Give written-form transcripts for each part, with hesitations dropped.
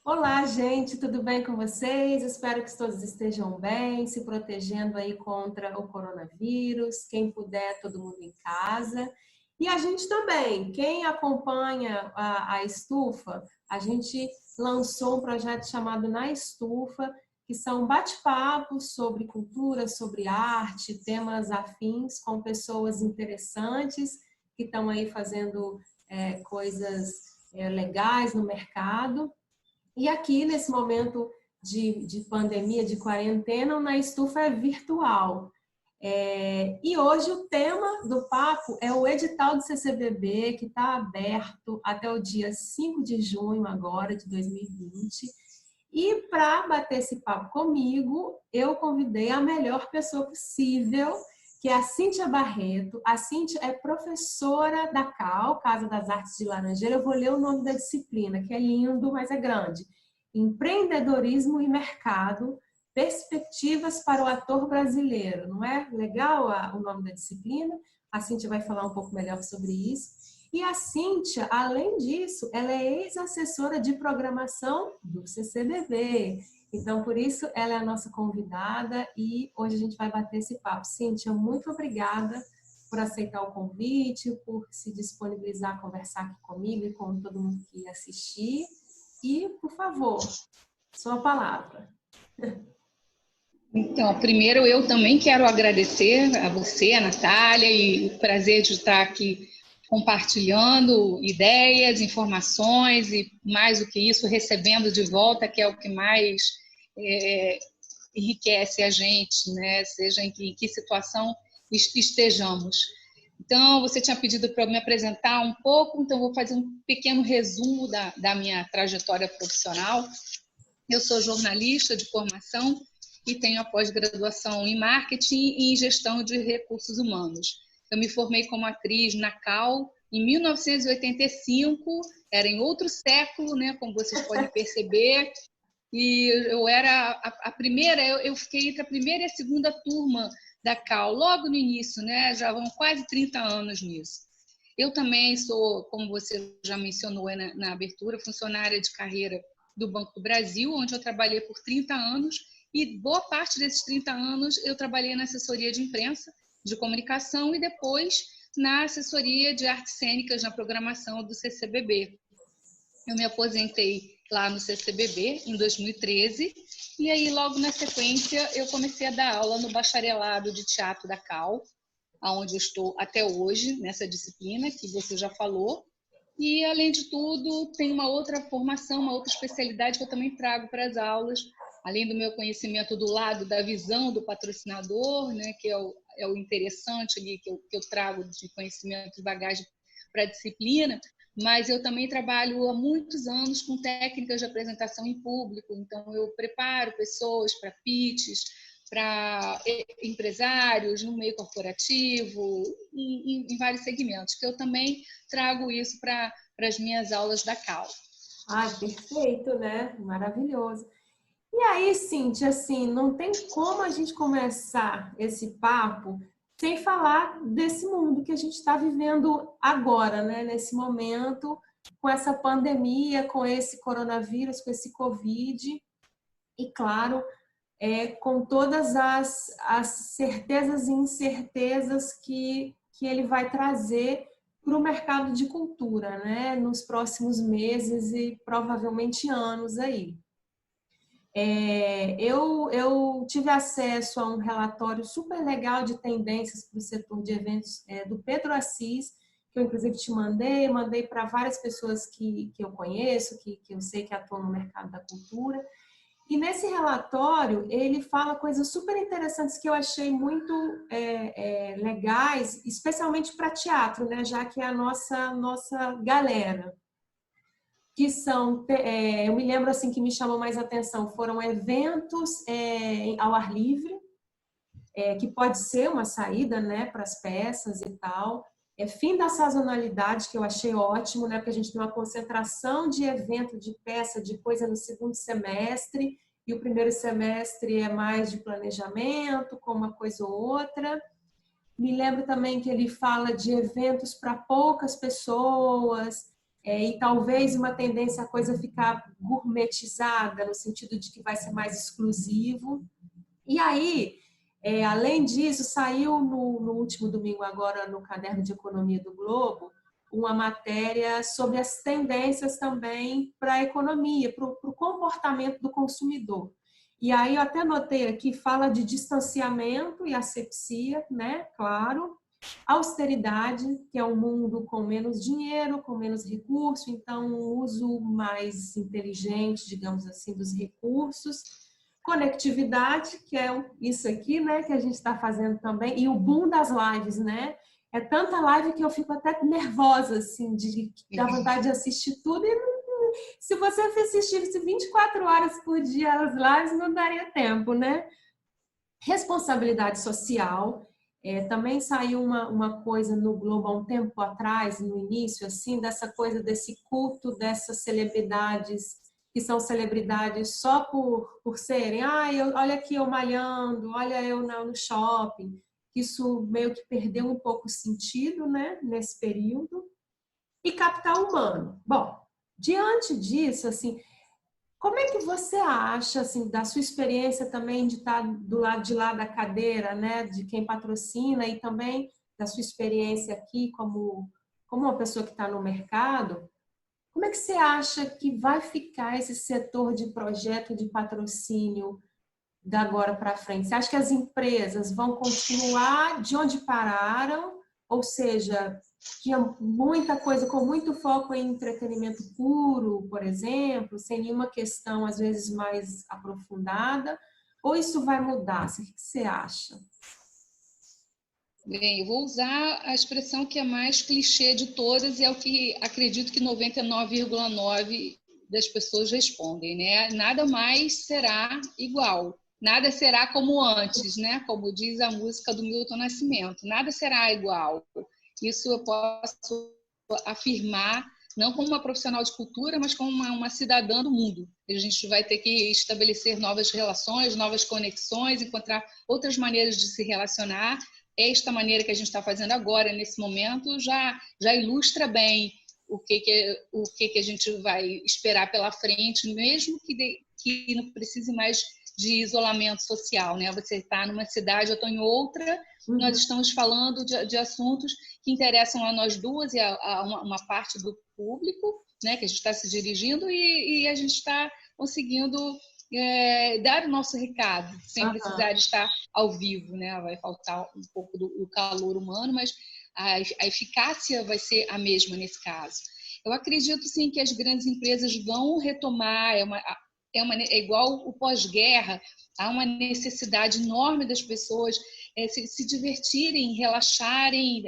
Olá, gente, tudo bem com vocês? Espero que todos estejam bem, se protegendo aí contra o coronavírus. Quem puder, todo mundo em casa. E a gente também, quem acompanha a Estufa, a gente lançou um projeto chamado Na Estufa, que são bate-papos sobre cultura, sobre arte, temas afins com pessoas interessantes que estão aí fazendo coisas legais no mercado. E aqui, nesse momento de pandemia, de quarentena, o Na Estufa é virtual. E hoje o tema do papo é o edital do CCBB, que está aberto até o dia 5 de junho agora, de 2020. E para bater esse papo comigo, eu convidei a melhor pessoa possível, que é a Cíntia Barreto. A Cíntia é professora da CAL, Casa das Artes de Laranjeira. Eu vou ler o nome da disciplina, que é lindo, mas é grande. Empreendedorismo e mercado, perspectivas para o ator brasileiro. Não é legal o nome da disciplina? A Cíntia vai falar um pouco melhor sobre isso. E a Cíntia, além disso, ela é ex-assessora de programação do CCBB. Então, por isso, ela é a nossa convidada e hoje a gente vai bater esse papo. Cíntia, muito obrigada por aceitar o convite, por se disponibilizar a conversar aqui comigo e com todo mundo que assistir. E, por favor, sua palavra. Então, primeiro eu também quero agradecer a você, a Natália, e o prazer de estar aqui compartilhando ideias, informações e, mais do que isso, recebendo de volta, que é o que mais enriquece a gente, né? Seja em que situação estejamos. Então, você tinha pedido para eu me apresentar um pouco, então vou fazer um pequeno resumo da minha trajetória profissional. Eu sou jornalista de formação e tenho a pós-graduação em marketing e em gestão de recursos humanos. Eu me formei como atriz na CAL em 1985, era em outro século, né, como vocês podem perceber, e eu era a primeira, eu fiquei entre a primeira e a segunda turma da CAL, logo no início, né, já vão quase 30 anos nisso. Eu também sou, como você já mencionou na abertura, funcionária de carreira do Banco do Brasil, onde eu trabalhei por 30 anos, e boa parte desses 30 anos eu trabalhei na assessoria de imprensa, de comunicação, e depois na assessoria de artes cênicas, na programação do CCBB. Eu me aposentei lá no CCBB em 2013, e aí logo na sequência eu comecei a dar aula no bacharelado de teatro da CAL, onde eu estou até hoje, nessa disciplina que você já falou. E, além de tudo, tem uma outra formação, uma outra especialidade que eu também trago para as aulas, além do meu conhecimento do lado da visão do patrocinador, né, que é o interessante ali que eu trago de conhecimento de bagagem para a disciplina, mas eu também trabalho há muitos anos com técnicas de apresentação em público, então eu preparo pessoas para pitches, para empresários, no meio corporativo, em vários segmentos, que eu também trago isso para as minhas aulas da CAL. Ah, perfeito, né? Maravilhoso. E aí, Cíntia, assim, não tem como a gente começar esse papo sem falar desse mundo que a gente está vivendo agora, né? Nesse momento, com essa pandemia, com esse coronavírus, com esse Covid, e claro, com todas as certezas e incertezas que ele vai trazer para o mercado de cultura, né? Nos próximos meses e provavelmente anos aí. Eu tive acesso a um relatório super legal de tendências para o setor de eventos do Pedro Assis, que eu inclusive te mandei para várias pessoas que eu conheço, que eu sei que atuam no mercado da cultura. E nesse relatório, ele fala coisas super interessantes que eu achei muito legais, especialmente para teatro, né? Já que é a nossa galera. Que são, eu me lembro assim que me chamou mais atenção, foram eventos ao ar livre, que pode ser uma saída, né, para as peças e tal. Fim da sazonalidade, que eu achei ótimo, né, porque a gente tem uma concentração de evento, de peça, de coisa no segundo semestre, e o primeiro semestre é mais de planejamento, com uma coisa ou outra. Me lembro também que ele fala de eventos para poucas pessoas, e talvez uma tendência a coisa ficar gourmetizada, no sentido de que vai ser mais exclusivo. E aí, além disso, saiu no último domingo agora no Caderno de Economia do Globo uma matéria sobre as tendências também para a economia, para o comportamento do consumidor. E aí eu até notei aqui, fala de distanciamento e asepsia, né? Claro. Austeridade, que é um mundo com menos dinheiro, com menos recurso, então um uso mais inteligente, digamos assim, dos recursos. Conectividade, que é isso aqui, né, que a gente está fazendo também, e o boom das lives, né? É tanta live que eu fico até nervosa, assim, de dar vontade de assistir tudo. E se você assistisse 24 horas por dia as lives, não daria tempo, né? Responsabilidade social. Também saiu uma coisa no Globo há um tempo atrás, no início, assim, dessa coisa desse culto dessas celebridades, que são celebridades só por serem, olha aqui eu malhando, olha eu no shopping. Isso meio que perdeu um pouco o sentido, né, nesse período. E capital humano. Bom, diante disso, assim, como é que você acha, assim, da sua experiência também de estar do lado de lá da cadeira, né, de quem patrocina e também da sua experiência aqui como uma pessoa que está no mercado, como é que você acha que vai ficar esse setor de projeto de patrocínio da agora para frente? Você acha que as empresas vão continuar de onde pararam, ou seja, tinha muita coisa com muito foco em entretenimento puro, por exemplo, sem nenhuma questão, às vezes, mais aprofundada, ou isso vai mudar? O que você acha? Bem, eu vou usar a expressão que é mais clichê de todas e é o que acredito que 99,9% das pessoas respondem, né? Nada mais será igual. Nada será como antes, né? Como diz a música do Milton Nascimento. Nada será igual. Isso eu posso afirmar, não como uma profissional de cultura, mas como uma cidadã do mundo. A gente vai ter que estabelecer novas relações, novas conexões, encontrar outras maneiras de se relacionar. Esta maneira que a gente está fazendo agora, nesse momento, já ilustra bem o que a gente vai esperar pela frente, mesmo que não precise mais de isolamento social, né? Você está numa cidade, eu estou em outra, nós estamos falando de assuntos que interessam a nós duas e a uma parte do público, né? Que a gente está se dirigindo e a gente está conseguindo dar o nosso recado, sem precisar estar ao vivo, né? Vai faltar um pouco do calor humano, mas a eficácia vai ser a mesma nesse caso. Eu acredito, sim, que as grandes empresas vão retomar, é igual o pós-guerra, há uma necessidade enorme das pessoas se divertirem, relaxarem,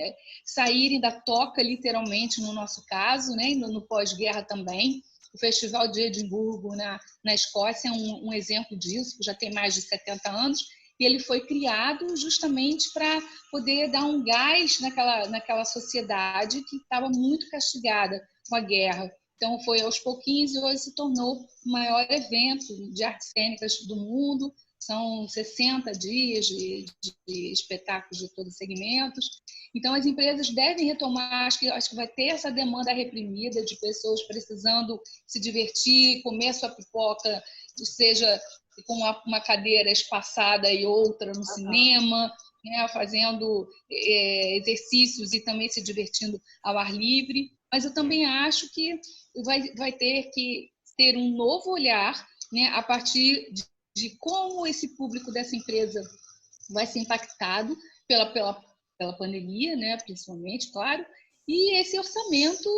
saírem da toca, literalmente, no nosso caso, né? No pós-guerra também. O Festival de Edimburgo, na Escócia, é um exemplo disso, já tem mais de 70 anos, e ele foi criado justamente para poder dar um gás naquela sociedade que estava muito castigada com a guerra. Então, foi aos pouquinhos e hoje se tornou o maior evento de artes cênicas do mundo. São 60 dias de espetáculos de todos os segmentos. Então, as empresas devem retomar, acho que vai ter essa demanda reprimida de pessoas precisando se divertir, comer sua pipoca, seja com uma cadeira espaçada e outra no cinema, né, fazendo exercícios e também se divertindo ao ar livre. Mas eu também acho que vai ter que ter um novo olhar, né, a partir de como esse público dessa empresa vai ser impactado pela pandemia, né, principalmente, claro, e esse orçamento,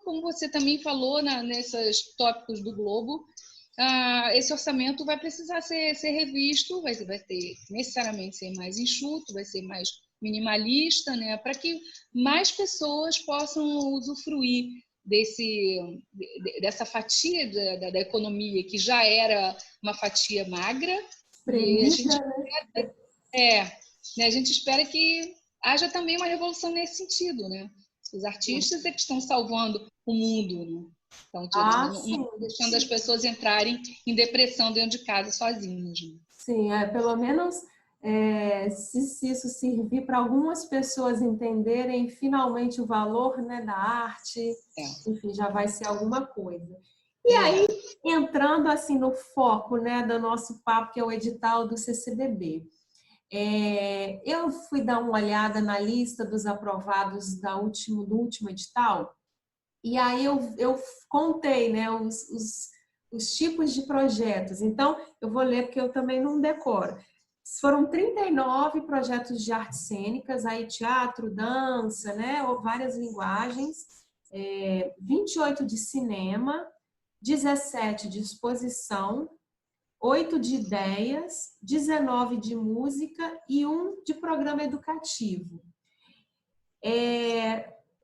como você também falou nesses tópicos do Globo, esse orçamento vai precisar ser revisto, vai ter necessariamente ser mais enxuto, vai ser mais minimalista, né, para que mais pessoas possam usufruir dessa fatia da economia, que já era uma fatia magra, e a gente espera que haja também uma revolução nesse sentido, né? Os artistas é que estão salvando o mundo, né? Então, não deixando as pessoas entrarem em depressão dentro de casa sozinhas. Né? Sim, pelo menos se isso servir para algumas pessoas entenderem finalmente o valor, né, da arte, enfim, já vai ser alguma coisa. E aí, entrando assim no foco, né, do nosso papo, que é o edital do CCBB. Eu fui dar uma olhada na lista dos aprovados do último edital, e aí eu contei, né, os tipos de projetos. Então, eu vou ler porque eu também não decoro. Foram 39 projetos de artes cênicas, aí teatro, dança, né, ou várias linguagens, 28 de cinema, 17 de exposição, 8 de ideias, 19 de música e 1 de programa educativo.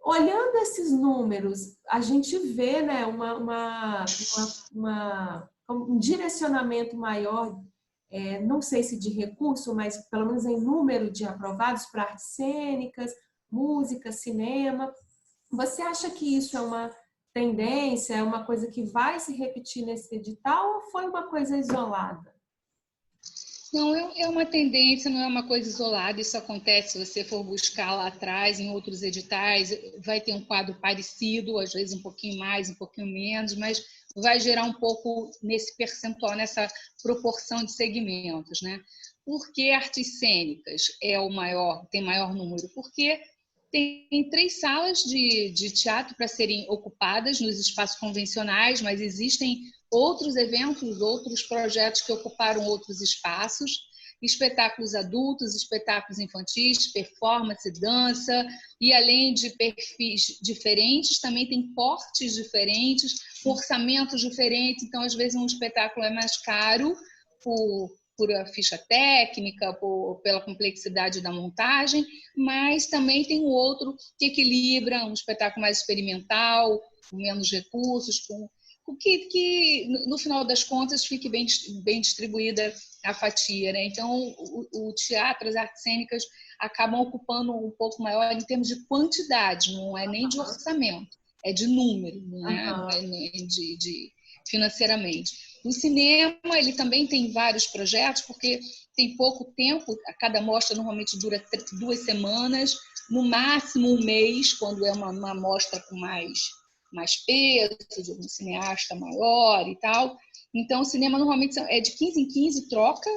Olhando esses números, a gente vê, né, um direcionamento maior, não sei se de recurso, mas pelo menos em número de aprovados para artes cênicas, música, cinema. Você acha que isso é uma tendência, é uma coisa que vai se repetir nesse edital ou foi uma coisa isolada? Não, é uma tendência, não é uma coisa isolada. Isso acontece se você for buscar lá atrás, em outros editais, vai ter um quadro parecido, às vezes um pouquinho mais, um pouquinho menos, mas vai gerar um pouco nesse percentual, nessa proporção de segmentos, né? Por que artes cênicas tem maior número? Porque tem 3 salas de teatro para serem ocupadas nos espaços convencionais, mas existem outros eventos, outros projetos que ocuparam outros espaços, espetáculos adultos, espetáculos infantis, performance, dança, e além de perfis diferentes, também tem portes diferentes, orçamentos diferentes. Então, às vezes, um espetáculo é mais caro por a ficha técnica, pela complexidade da montagem, mas também tem o outro que equilibra, um espetáculo mais experimental, com menos recursos, com que no final das contas fique bem distribuída a fatia, né? Então o teatro, as artes cênicas acabam ocupando um pouco maior em termos de quantidade, não é nem de orçamento, é de número, não é de financeiramente. O cinema, ele também tem vários projetos, porque tem pouco tempo, a cada mostra normalmente dura 2 semanas, no máximo 1 mês, quando é uma mostra com mais peso, de um cineasta maior e tal. Então, o cinema normalmente é de 15 em 15, troca,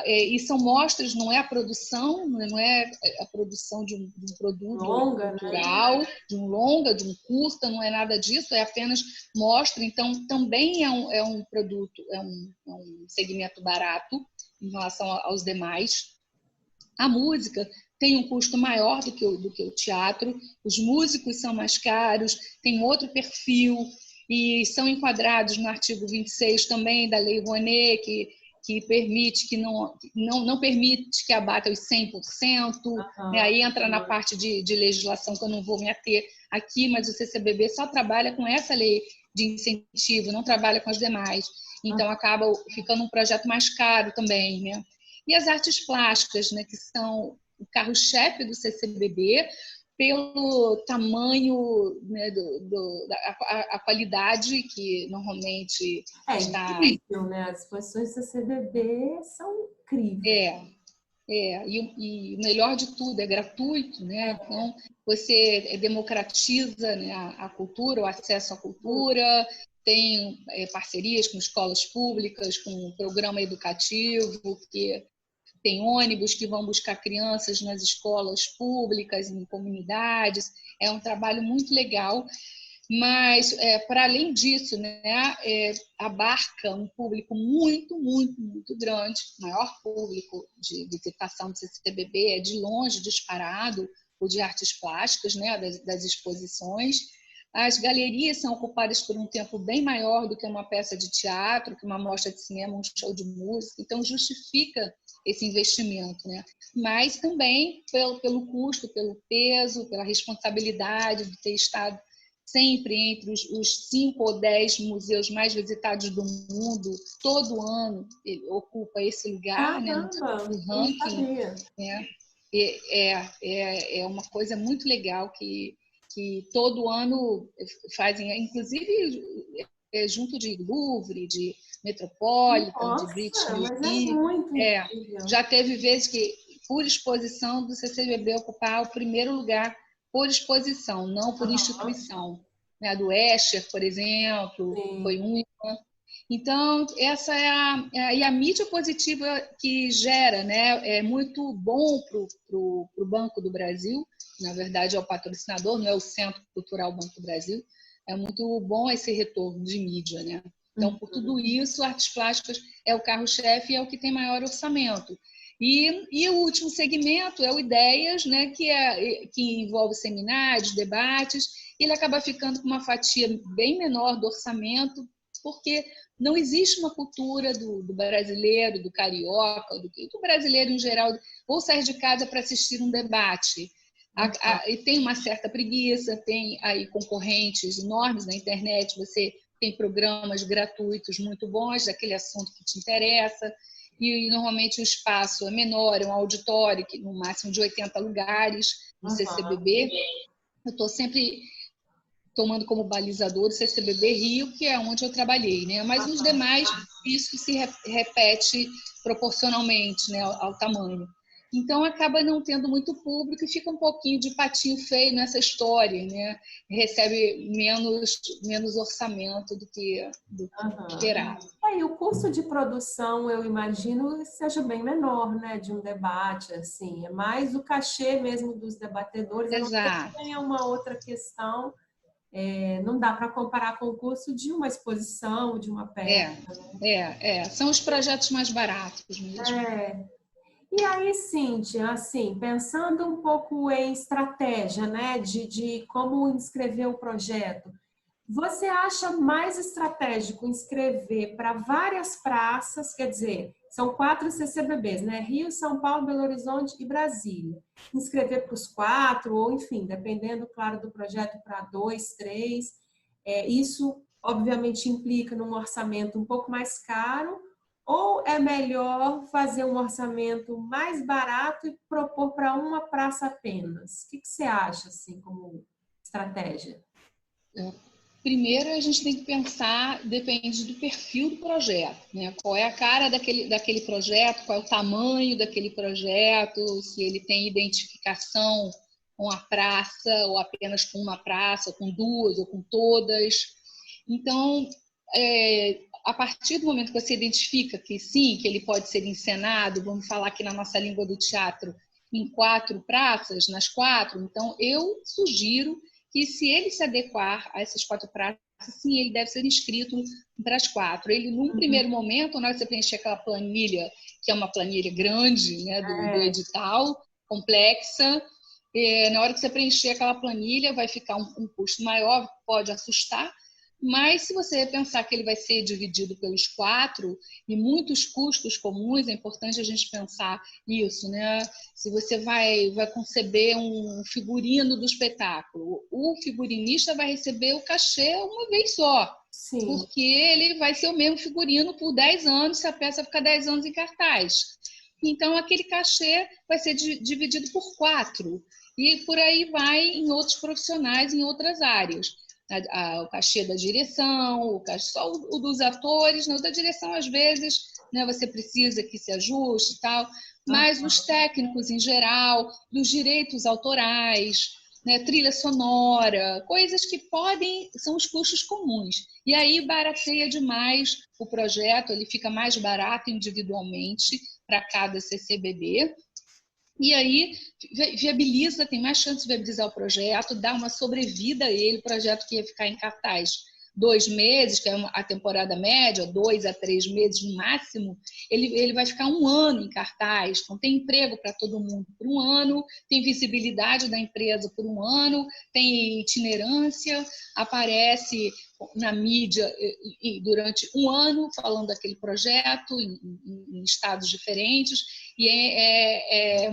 e são mostras, não é a produção, não é a produção de um produto cultural, né? De um longa, de um curta, não é nada disso, é apenas mostra. Então, também é um produto, é um segmento barato em relação aos demais. A música tem um custo maior do que o teatro, os músicos são mais caros, tem outro perfil e são enquadrados no artigo 26 também da Lei Rouanet, que permite, que não permite que abata os 100%, né? Aí entra na parte de legislação que eu não vou me ater aqui, mas o CCBB só trabalha com essa lei de incentivo, não trabalha com as demais. Então acaba ficando um projeto mais caro também, né? E as artes plásticas, né, que são o carro-chefe do CCBB, pelo tamanho, né, a qualidade que normalmente está... incrível, né? As exposições do CCBB são incríveis. E o melhor de tudo, é gratuito, né? Então, você democratiza, né, a cultura, o acesso à cultura, tem parcerias com escolas públicas, com um programa educativo, que tem ônibus que vão buscar crianças nas escolas públicas, em comunidades. É um trabalho muito legal, mas, para além disso, né, abarca um público muito, muito, muito grande. O maior público de visitação do CCBB é, de longe, disparado o de artes plásticas, né, das exposições. As galerias são ocupadas por um tempo bem maior do que uma peça de teatro, que uma mostra de cinema, um show de música. Então, justifica esse investimento, né? Mas também pelo custo, pelo peso, pela responsabilidade de ter estado sempre entre os 5 ou 10 museus mais visitados do mundo. Todo ano ele ocupa esse lugar, né, no ranking. Né? É uma coisa muito legal que todo ano fazem, inclusive junto de Louvre, de Metropolitan, de British Nossa, mas é Museum. muito Já teve vezes que, por exposição, do CCBB ocupar o primeiro lugar por exposição, não por instituição. Né? Do Escher, por exemplo, foi uma. Então, essa é a mídia positiva que gera, né? É muito bom para o Banco do Brasil, na verdade é o patrocinador, não é o Centro Cultural Banco do Brasil. É muito bom esse retorno de mídia, né? Então, por tudo isso, artes plásticas é o carro-chefe e é o que tem maior orçamento. E o último segmento é o Ideias, né? Que envolve seminários, debates. Ele acaba ficando com uma fatia bem menor do orçamento, porque não existe uma cultura do brasileiro, do carioca, do brasileiro em geral, ou sair de casa para assistir um debate. E tem uma certa preguiça, tem aí concorrentes enormes na internet, você tem programas gratuitos muito bons daquele assunto que te interessa, e normalmente o espaço é menor, é um auditório, que no máximo de 80 lugares, no CCBB. Eu estou sempre tomando como balizador o CCBB Rio, que é onde eu trabalhei, né? Mas nos demais, isso se repete proporcionalmente, né, ao tamanho. Então, acaba não tendo muito público e fica um pouquinho de patinho feio nessa história, né? Recebe menos orçamento do que esperado. E o custo de produção, eu imagino, seja bem menor, né, de um debate, assim. É mais o cachê mesmo dos debatedores. Exato. Tem uma outra questão. Não dá para comparar com o custo de uma exposição, de uma peça. São os projetos mais baratos mesmo. E aí, Cíntia, assim, pensando um pouco em estratégia, né, de como inscrever o projeto, você acha mais estratégico inscrever para várias praças, quer dizer, são 4 CCBBs, né? Rio, São Paulo, Belo Horizonte e Brasília. Inscrever para os 4, ou enfim, dependendo, claro, do projeto, para 2, 3. Isso, obviamente, implica num orçamento um pouco mais caro, ou é melhor fazer um orçamento mais barato e propor para uma praça apenas? O que você acha, assim, como estratégia? Primeiro, a gente tem que pensar, depende do perfil do projeto, né? Qual é a cara daquele projeto, qual é o tamanho daquele projeto, se ele tem identificação com a praça, ou apenas com uma praça, ou com duas, ou com todas. Então, a partir do momento que você identifica que sim, que ele pode ser encenado, vamos falar aqui na nossa língua do teatro, em 4 praças, nas 4, então eu sugiro que se ele se adequar a essas 4 praças, sim, ele deve ser inscrito para as 4. Ele, num primeiro momento, na hora que você preencher aquela planilha, que é uma planilha grande, né, do edital, complexa, na hora que você preencher aquela planilha, vai ficar um custo maior, pode assustar, mas se você pensar que ele vai ser dividido pelos 4 e muitos custos comuns, é importante a gente pensar isso, né? Se você vai conceber um figurino do espetáculo, o figurinista vai receber o cachê uma vez só. Sim. Porque ele vai ser o mesmo figurino por 10 anos, se a peça ficar 10 anos em cartaz. Então, aquele cachê vai ser dividido por 4. E por aí vai em outros profissionais, em outras áreas. O cachê da direção, o cachê só o dos atores, o da direção às vezes, né, você precisa que se ajuste e tal, mas os técnicos em geral, dos direitos autorais, né, trilha sonora, coisas que são os custos comuns. E aí barateia demais o projeto, ele fica mais barato individualmente para cada CCBB. E aí viabiliza, tem mais chance de viabilizar o projeto, dar uma sobrevida a ele, o projeto que ia ficar em cartaz 2 meses, que é a temporada média, 2 a 3 meses no máximo, ele vai ficar 1 ano em cartaz. Então, tem emprego para todo mundo por 1 ano, tem visibilidade da empresa por 1 ano, tem itinerância, aparece na mídia durante 1 ano falando daquele projeto em estados diferentes, e é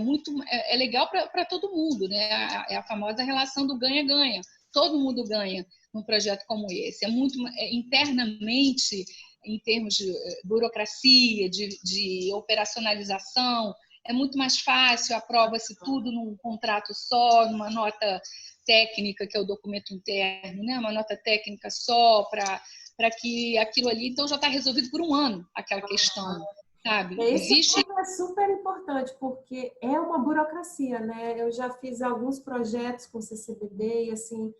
legal para todo mundo, né? É a famosa relação do ganha-ganha, todo mundo ganha num projeto como esse. É muito internamente, em termos de burocracia, de operacionalização, é muito mais fácil, aprova-se tudo num contrato só, numa nota técnica, que é o documento interno, né? Uma nota técnica só para para que aquilo ali, então já está resolvido por um ano, aquela questão, sabe? Esse Existe... ponto é super importante, porque é uma burocracia, né? Eu já fiz alguns projetos com CCBB e, assim,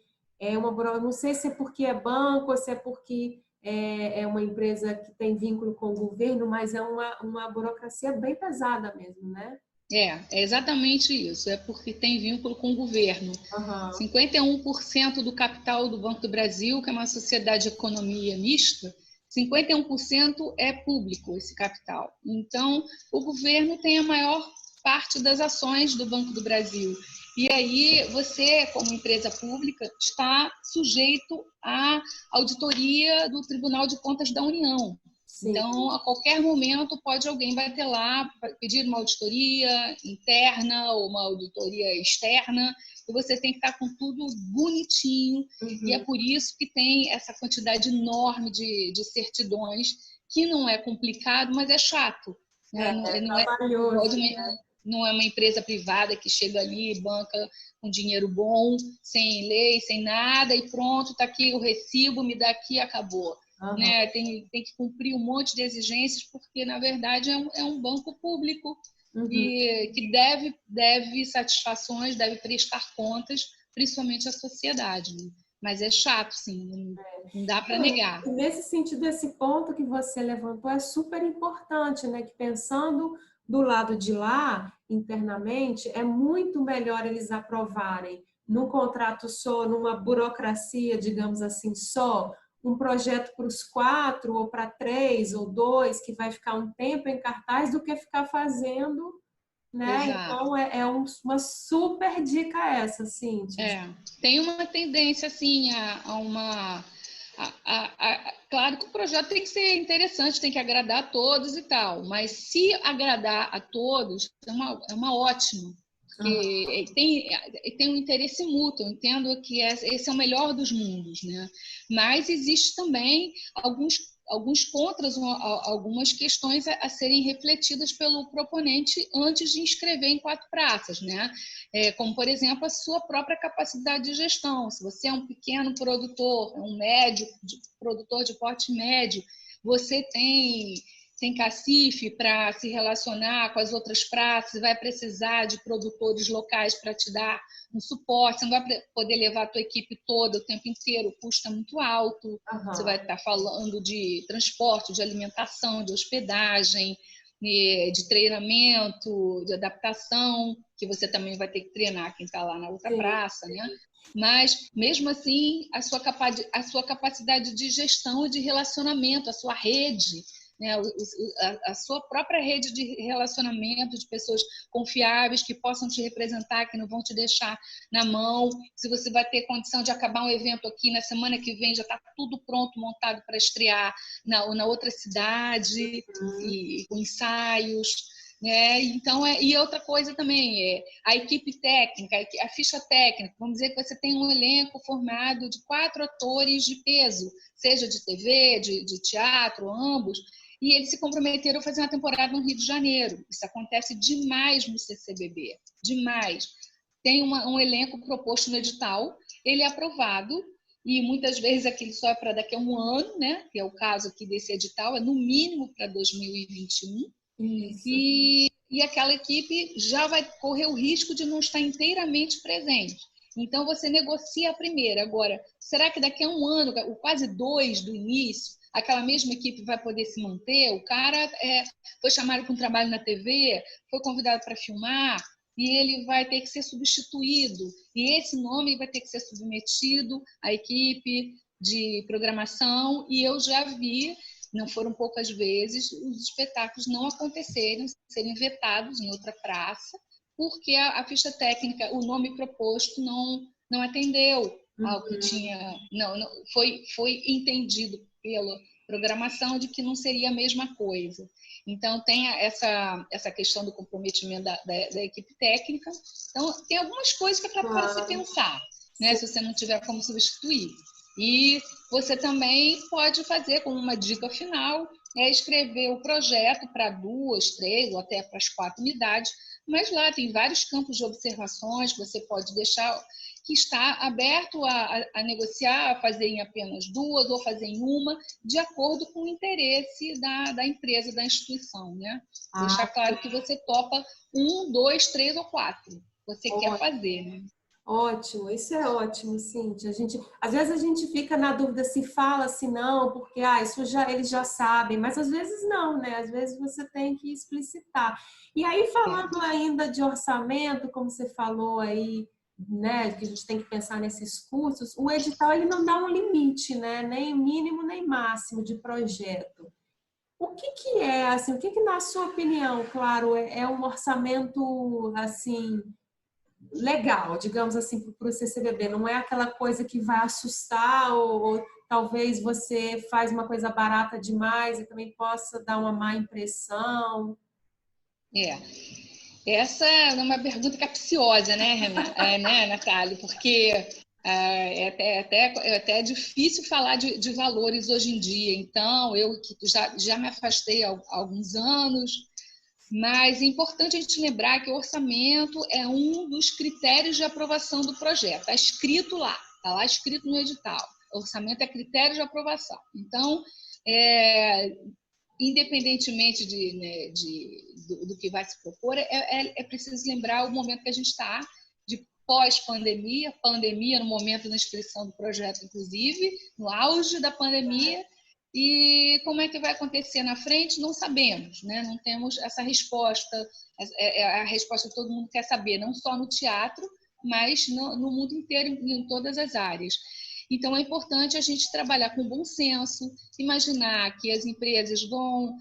não sei se é porque é banco ou se é porque é uma empresa que tem vínculo com o governo, mas é uma burocracia bem pesada mesmo, né? É exatamente isso, é porque tem vínculo com o governo. Aham. 51% do capital do Banco do Brasil, que é uma sociedade de economia mista, 51% é público esse capital. Então, o governo tem a maior parte das ações do Banco do Brasil. E aí, você, como empresa pública, está sujeito à auditoria do Tribunal de Contas da União. Sim. Então, a qualquer momento, pode alguém bater lá, pedir uma auditoria interna ou uma auditoria externa, e você tem que estar com tudo bonitinho, e é Uhum. por isso que tem essa quantidade enorme de certidões, que não é complicado, mas é chato. Né? É Não é trabalhoso. igual não é uma empresa privada que chega ali, banca com dinheiro bom, sem lei, sem nada, e pronto, está aqui o recibo, me dá aqui, acabou. Aham. Né? Tem que cumprir um monte de exigências, porque, na verdade, é um banco público Uhum. e que deve satisfações, deve prestar contas, principalmente à sociedade. Né? Mas é chato, sim, não dá para negar. E nesse sentido, esse ponto que você levantou é super importante, né? Que pensando do lado de lá, internamente, é muito melhor eles aprovarem num contrato só, numa burocracia, digamos assim, só, um projeto para os 4, ou para 3, ou 2, que vai ficar um tempo em cartaz, do que ficar fazendo, né? Exato. Então, uma super dica essa, Cíntia. Tem uma tendência, assim, a uma... claro que o projeto tem que ser interessante, tem que agradar a todos e tal, mas se agradar a todos, é uma ótima, porque tem um interesse mútuo, eu entendo que esse é o melhor dos mundos, né? Mas existe também alguns contras, algumas questões a serem refletidas pelo proponente antes de inscrever em 4 praças, né? Como, por exemplo, a sua própria capacidade de gestão. Se você é um pequeno produtor, um médio, produtor de porte médio, você tem cacife para se relacionar com as outras praças, vai precisar de produtores locais para te dar um suporte, você não vai poder levar a tua equipe toda o tempo inteiro, o custo é muito alto, você vai estar falando de transporte, de alimentação, de hospedagem, de treinamento, de adaptação, que você também vai ter que treinar quem está lá na outra praça, né? Mas, mesmo assim, a sua capacidade de gestão e de relacionamento, a sua rede, né? A sua própria rede de relacionamento, de pessoas confiáveis que possam te representar, que não vão te deixar na mão. Se você vai ter condição de acabar um evento aqui na semana que vem, já está tudo pronto, montado para estrear na outra cidade, e com ensaios. Né? Então, e outra coisa também, a equipe técnica, a ficha técnica. Vamos dizer que você tem um elenco formado de 4 atores de peso, seja de TV, de teatro, ambos, e eles se comprometeram a fazer uma temporada no Rio de Janeiro. Isso acontece demais no CCBB, demais. Tem um elenco proposto no edital, ele é aprovado, e muitas vezes aquilo só é para daqui a um ano, né? Que é o caso aqui desse edital, é no mínimo para 2021. Isso. E aquela equipe já vai correr o risco de não estar inteiramente presente. Então, você negocia a primeira. Agora, será que daqui a um ano, ou quase 2 do início, aquela mesma equipe vai poder se manter? O cara foi chamado para um trabalho na TV, foi convidado para filmar, e ele vai ter que ser substituído. E esse nome vai ter que ser submetido à equipe de programação. E eu já vi, não foram poucas vezes, os espetáculos não acontecerem, serem vetados em outra praça, porque a ficha técnica, o nome proposto não atendeu ao que tinha, não foi entendido pela programação de que não seria a mesma coisa. Então, tem essa questão do comprometimento da equipe técnica. Então, tem algumas coisas que é para se pensar, né? Se você não tiver como substituir. E você também pode fazer, como uma dica final, escrever o projeto para 2, 3 ou até para as 4 unidades, mas lá tem vários campos de observações que você pode deixar, que está aberto a negociar, a fazer em apenas 2 ou fazer em uma, de acordo com o interesse da empresa, da instituição, né? Deixar claro que você topa 1, 2, 3 ou 4. Você quer fazer, né? Ótimo, isso é ótimo, Cíntia. Às vezes a gente fica na dúvida se fala, se não, porque eles já sabem, mas às vezes não, né? Às vezes você tem que explicitar. E aí, falando ainda de orçamento, como você falou aí, né, que a gente tem que pensar nesses custos, o edital ele não dá um limite, né? Nem mínimo nem máximo de projeto. O que é, assim, o que na sua opinião, claro, é um orçamento, assim, legal, digamos assim, para o CCBB? Não é aquela coisa que vai assustar ou talvez você faz uma coisa barata demais e também possa dar uma má impressão? Essa é uma pergunta capciosa, né, né, Natália? Porque é até difícil falar de valores hoje em dia. Então, eu que já me afastei há alguns anos, mas é importante a gente lembrar que o orçamento é um dos critérios de aprovação do projeto. Está escrito lá, está lá escrito no edital. O orçamento é critério de aprovação. Então, independentemente do que vai se propor, é preciso lembrar o momento que a gente está, de pós-pandemia, pandemia no momento da inscrição do projeto, inclusive, no auge da pandemia. E como é que vai acontecer na frente, não sabemos, né? Não temos essa resposta, a resposta que todo mundo quer saber, não só no teatro, mas no mundo inteiro, em todas as áreas. Então, é importante a gente trabalhar com bom senso, imaginar que as empresas vão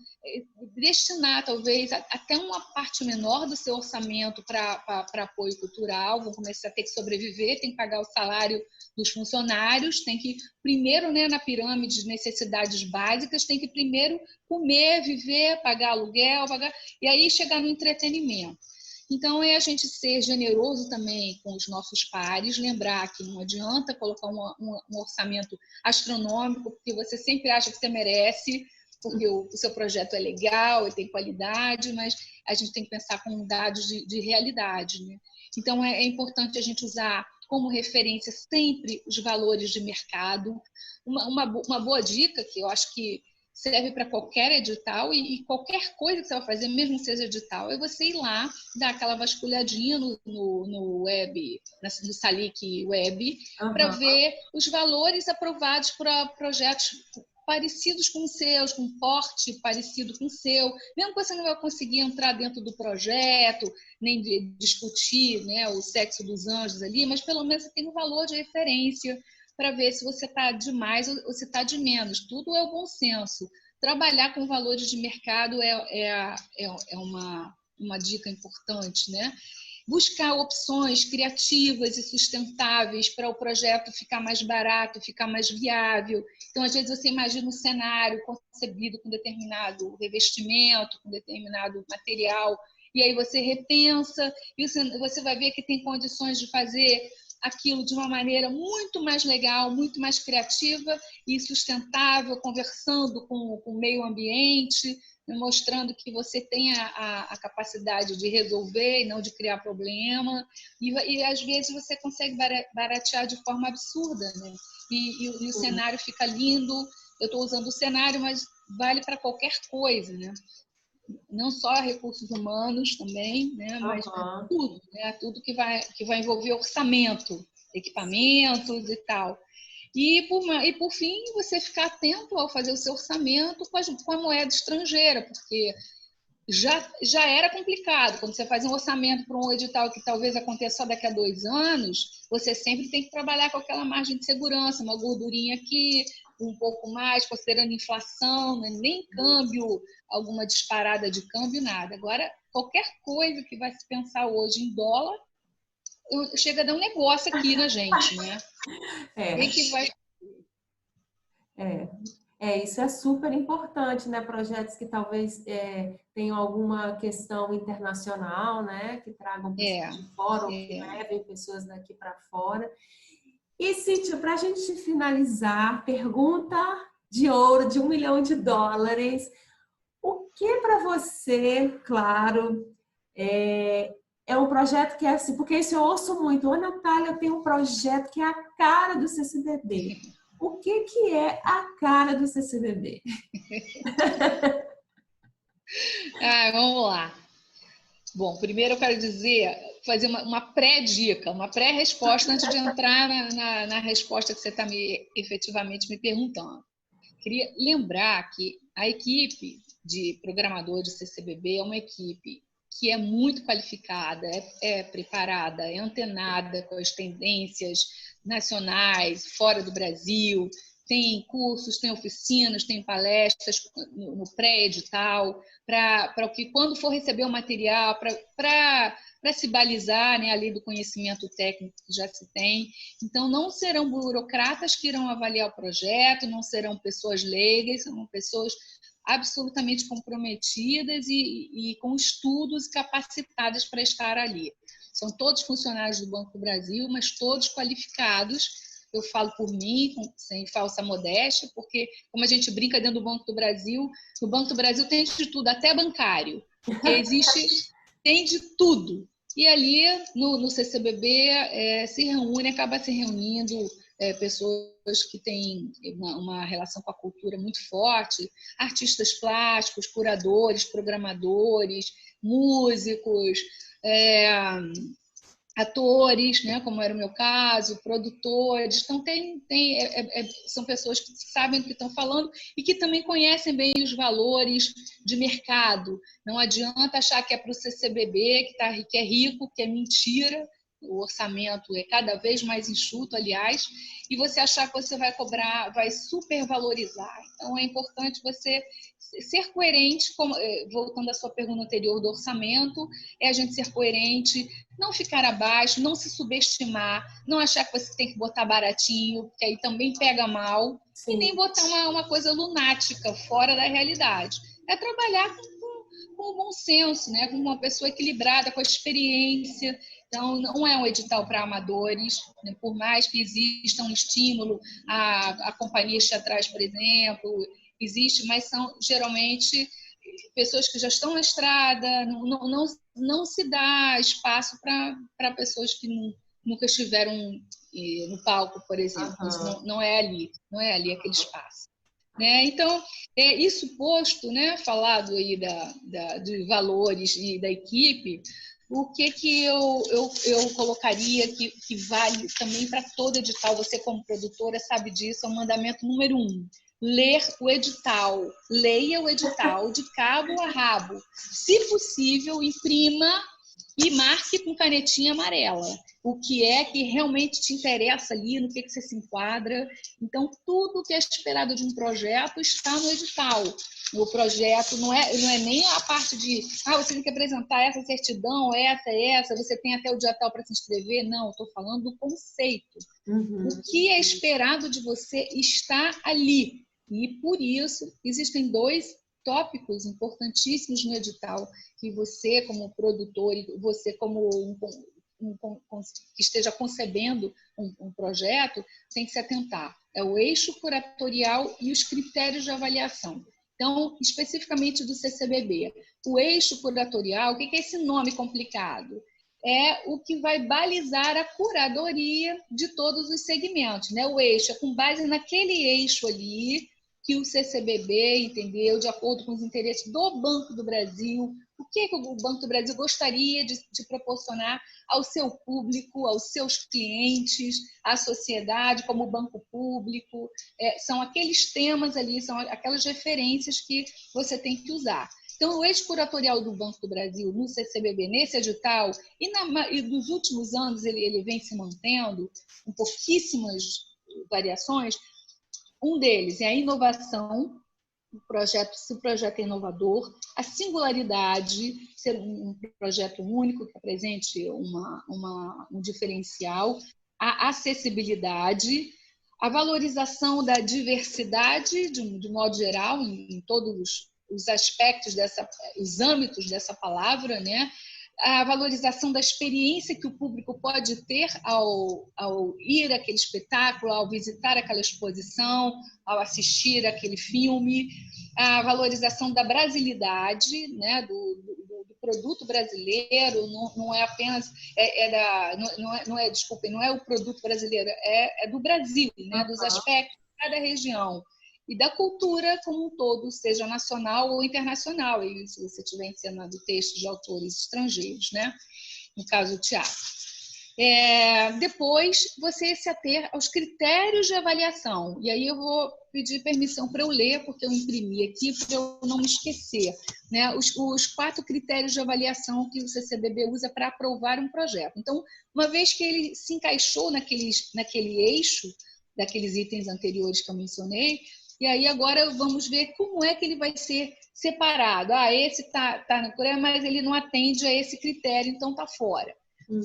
destinar, talvez, até uma parte menor do seu orçamento para apoio cultural, vão começar a ter que sobreviver, tem que pagar o salário dos funcionários, tem que, primeiro, né, na pirâmide de necessidades básicas, tem que primeiro comer, viver, pagar aluguel, e aí chegar no entretenimento. Então, é a gente ser generoso também com os nossos pares, lembrar que não adianta colocar um orçamento astronômico, porque você sempre acha que você merece, porque o seu projeto é legal e tem qualidade, mas a gente tem que pensar com dados de realidade, né? Então, é importante a gente usar como referência sempre os valores de mercado. Uma boa dica, que eu acho que serve para qualquer edital e qualquer coisa que você vai fazer, mesmo que seja edital, é você ir lá, dar aquela vasculhadinha no web, no Salic Web, para ver os valores aprovados para projetos parecidos com os seus, com porte parecido com o seu, mesmo que você não vai conseguir entrar dentro do projeto, nem discutir, né, o sexo dos anjos ali, mas pelo menos você tem um valor de referência para ver se você está de mais ou se está de menos. Tudo é o bom senso. Trabalhar com valores de mercado é uma dica importante, né? Buscar opções criativas e sustentáveis para o projeto ficar mais barato, ficar mais viável. Então, às vezes, você imagina um cenário concebido com determinado revestimento, com determinado material, e aí você repensa, e você vai ver que tem condições de fazer aquilo de uma maneira muito mais legal, muito mais criativa e sustentável, conversando com o meio ambiente, mostrando que você tem a capacidade de resolver e não de criar problema. E às vezes você consegue baratear de forma absurda, né? E o cenário fica lindo. Eu estou usando o cenário, mas vale para qualquer coisa, né? Não só recursos humanos também, né? Mas tudo, né? Tudo que vai envolver orçamento, equipamentos e tal. E por fim, você ficar atento ao fazer o seu orçamento com a moeda estrangeira, porque já era complicado. Quando você faz um orçamento para um edital que talvez aconteça só daqui a 2 anos, você sempre tem que trabalhar com aquela margem de segurança, uma gordurinha aqui, um pouco mais, considerando inflação, né? Nem câmbio, alguma disparada de câmbio, nada. Agora, qualquer coisa que vai se pensar hoje em dólar, chega a dar um negócio aqui na gente, né? Que vai... Isso é super importante, né? Projetos que talvez tenham alguma questão internacional, né? Que tragam pessoas de fora ou que levem pessoas daqui para fora. E, Cíntia, para a gente finalizar, pergunta de ouro de $1 milhão. O que para você, claro, É um projeto que é assim, porque isso eu ouço muito. Ô, Natália, eu tenho um projeto que é a cara do CCBB. O que é a cara do CCBB? Vamos lá. Bom, primeiro eu quero dizer, fazer uma pré-dica, uma pré-resposta antes de entrar na resposta que você está efetivamente me perguntando. Queria lembrar que a equipe de programadores do CCBB é uma equipe que é muito qualificada, é preparada, é antenada com as tendências nacionais, fora do Brasil, tem cursos, tem oficinas, tem palestras no pré-edital, para que quando for receber o material, para se balizar, né, ali do conhecimento técnico que já se tem. Então, não serão burocratas que irão avaliar o projeto, não serão pessoas leigas, são pessoas absolutamente comprometidas e com estudos capacitadas para estar ali. São todos funcionários do Banco do Brasil, mas todos qualificados. Eu falo por mim, sem falsa modéstia, porque como a gente brinca dentro do Banco do Brasil, no Banco do Brasil tem de tudo, até bancário, porque tem de tudo. E ali no CCBB acaba se reunindo pessoas que têm uma relação com a cultura muito forte, artistas plásticos, curadores, programadores, músicos, atores, né, como era o meu caso, produtores. Então, são pessoas que sabem do que estão falando e que também conhecem bem os valores de mercado. Não adianta achar que é para o CCBB, que é rico, que é mentira. O orçamento é cada vez mais enxuto, aliás, e você achar que você vai cobrar, vai supervalorizar. Então, é importante você ser coerente, voltando à sua pergunta anterior do orçamento, é a gente ser coerente, não ficar abaixo, não se subestimar, não achar que você tem que botar baratinho, porque aí também pega mal, sim, e nem botar uma coisa lunática, fora da realidade. É trabalhar com o bom senso, né? Com uma pessoa equilibrada, com a experiência. Então, não é um edital para amadores, né? Por mais que exista um estímulo a companhias teatrais, por exemplo, existe, mas são geralmente pessoas que já estão na estrada, não se dá espaço para pessoas que nunca estiveram no palco, por exemplo. Uhum. Isso não é ali aquele espaço. Né? Então, isso posto, né, falado aí de valores e da equipe, o que eu colocaria que vale também para todo edital, você como produtora sabe disso, é o mandamento número 1. Ler o edital, leia o edital de cabo a rabo. Se possível, imprima e marque com canetinha amarela o que é que realmente te interessa ali, no que você se enquadra. Então, tudo que é esperado de um projeto está no edital. O projeto não é nem a parte de você tem que apresentar essa certidão, essa, você tem até o dia tal para se inscrever. Não, estou falando do conceito. Uhum. O que é esperado de você está ali. E, por isso, existem 2 tópicos importantíssimos no edital que você, como produtor, e você, como que esteja concebendo um projeto, tem que se atentar. É o eixo curatorial e os critérios de avaliação. Então, especificamente do CCBB, o eixo curatorial, o que é esse nome complicado? É o que vai balizar a curadoria de todos os segmentos, né? O eixo é com base naquele eixo ali que o CCBB entendeu, de acordo com os interesses do Banco do Brasil, o que o Banco do Brasil gostaria de proporcionar ao seu público, aos seus clientes, à sociedade como banco público. São aqueles temas ali, são aquelas referências que você tem que usar. Então, o eixo curatorial do Banco do Brasil no CCBB, nesse edital, e nos últimos anos ele vem se mantendo, com pouquíssimas variações. Um deles é a inovação, se o projeto é inovador, a singularidade, ser um projeto único que apresente um diferencial, a acessibilidade, a valorização da diversidade, de modo geral, em todos os aspectos, os âmbitos dessa palavra, né? A valorização da experiência que o público pode ter ao ir àquele espetáculo, ao visitar aquela exposição, ao assistir aquele filme, a valorização da brasilidade, né, do produto brasileiro, não é apenas desculpem, não é o produto brasileiro, é do Brasil, né? Dos aspectos de cada região e da cultura como um todo, seja nacional ou internacional, e se você estiver ensinando textos de autores estrangeiros, né? No caso, o teatro. Depois, você se ater aos critérios de avaliação. E aí eu vou pedir permissão para eu ler, porque eu imprimi aqui, para eu não me esquecer. Né? Os 4 critérios de avaliação que o CCBB usa para aprovar um projeto. Então, uma vez que ele se encaixou naquele eixo, daqueles itens anteriores que eu mencionei, e aí agora vamos ver como é que ele vai ser separado. Esse está na Coreia, mas ele não atende a esse critério, então está fora.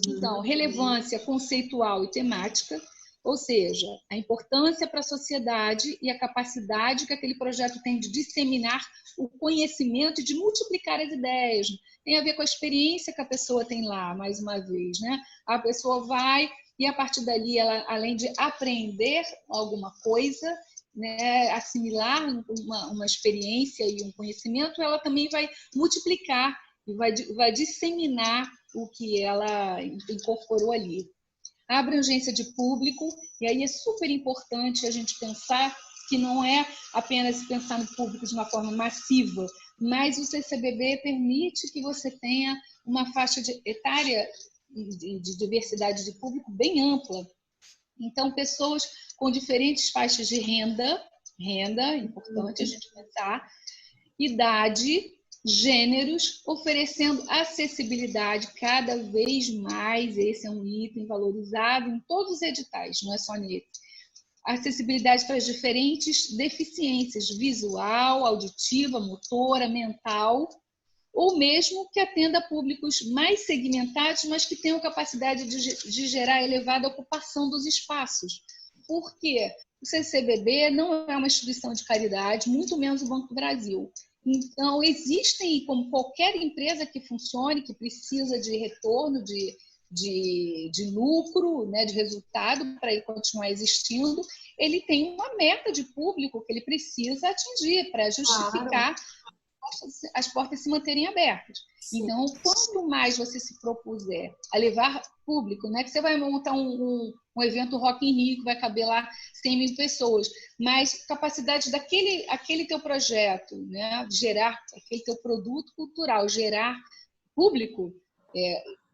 Então, relevância conceitual e temática, ou seja, a importância para a sociedade e a capacidade que aquele projeto tem de disseminar o conhecimento e de multiplicar as ideias. Tem a ver com a experiência que a pessoa tem lá, mais uma vez, né? A pessoa vai e, a partir dali, ela, além de aprender alguma coisa, né, assimilar uma experiência e um conhecimento, ela também vai multiplicar e vai disseminar o que ela incorporou ali. A abrangência de público, e aí é super importante a gente pensar que não é apenas pensar no público de uma forma massiva, mas o CCBB permite que você tenha uma faixa etária de diversidade de público bem ampla. Então, pessoas com diferentes faixas de renda, importante a gente pensar, idade, gêneros, oferecendo acessibilidade cada vez mais. Esse é um item valorizado em todos os editais, não é só nesse. Acessibilidade para as diferentes deficiências, visual, auditiva, motora, mental, ou mesmo que atenda a públicos mais segmentados, mas que tenham capacidade de gerar elevada ocupação dos espaços. Por quê? O CCBB não é uma instituição de caridade, muito menos o Banco do Brasil. Então, existem, como qualquer empresa que funcione, que precisa de retorno, de lucro, né, de resultado para ele continuar existindo, ele tem uma meta de público que ele precisa atingir para justificar as portas se manterem abertas. Sim. Então, quanto mais você se propuser a levar público, não é que você vai montar um evento Rock in Rio que vai caber lá 100.000 pessoas, mas capacidade aquele teu projeto, né, gerar aquele teu produto cultural, gerar público,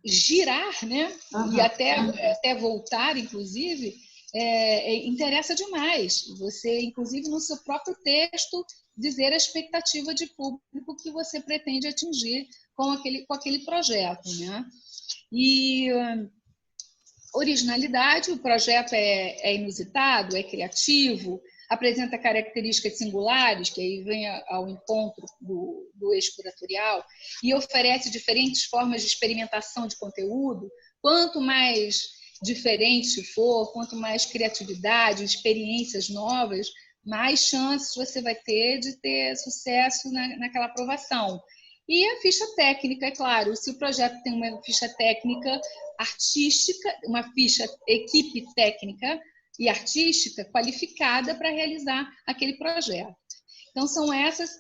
girar, né, e até voltar, inclusive, interessa demais. Você, inclusive, no seu próprio texto, dizer a expectativa de público que você pretende atingir com aquele projeto, né? E originalidade, o projeto é inusitado, é criativo, apresenta características singulares, que aí vem ao encontro do eixo curatorial, e oferece diferentes formas de experimentação de conteúdo. Quanto mais diferente for, quanto mais criatividade, experiências novas, mais chances você vai ter de ter sucesso naquela aprovação. E a ficha técnica, é claro, se o projeto tem uma ficha técnica artística, uma ficha equipe técnica e artística qualificada para realizar aquele projeto. Então, são essas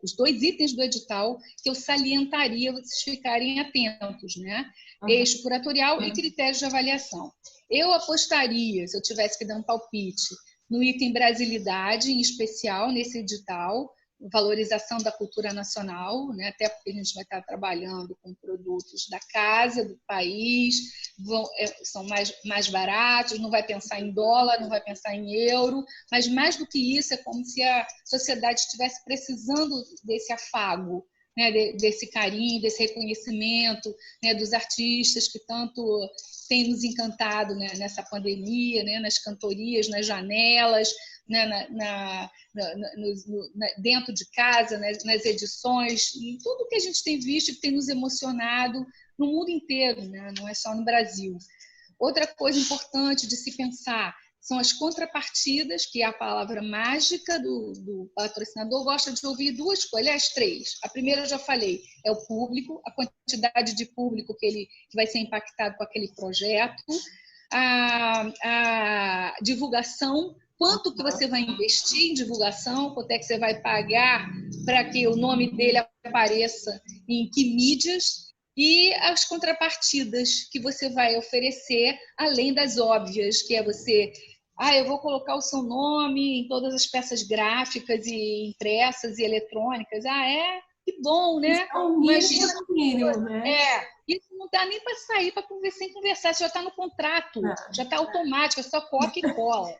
os 2 itens do edital que eu salientaria vocês ficarem atentos, né? Eixo curatorial e critérios de avaliação. Eu apostaria, se eu tivesse que dar um palpite, no item brasilidade, em especial, nesse edital, valorização da cultura nacional, né? Até porque a gente vai estar trabalhando com produtos da casa, do país, são mais baratos, não vai pensar em dólar, não vai pensar em euro, mas mais do que isso, é como se a sociedade estivesse precisando desse afago, né? Desse carinho, desse reconhecimento, né? Dos artistas que tanto têm nos encantado, né? Nessa pandemia, né? Nas cantorias, nas janelas, né? Dentro de casa, nas edições, e tudo que a gente tem visto que tem nos emocionado no mundo inteiro, né? Não é só no Brasil. Outra coisa importante de se pensar são as contrapartidas, que é a palavra mágica do patrocinador. Gosta de ouvir 2 coisas, aliás, 3. A primeira eu já falei, é o público, a quantidade de público que vai ser impactado com aquele projeto, a divulgação quanto que você vai investir em divulgação, quanto é que você vai pagar para que o nome dele apareça em que mídias, e as contrapartidas que você vai oferecer, além das óbvias, que é você... eu vou colocar o seu nome em todas as peças gráficas e impressas e eletrônicas. Que bom, né? Isso é o mínimo, né? Isso não dá nem para sair para sem conversar, isso já está no contrato, já está automático, é só copia e cola.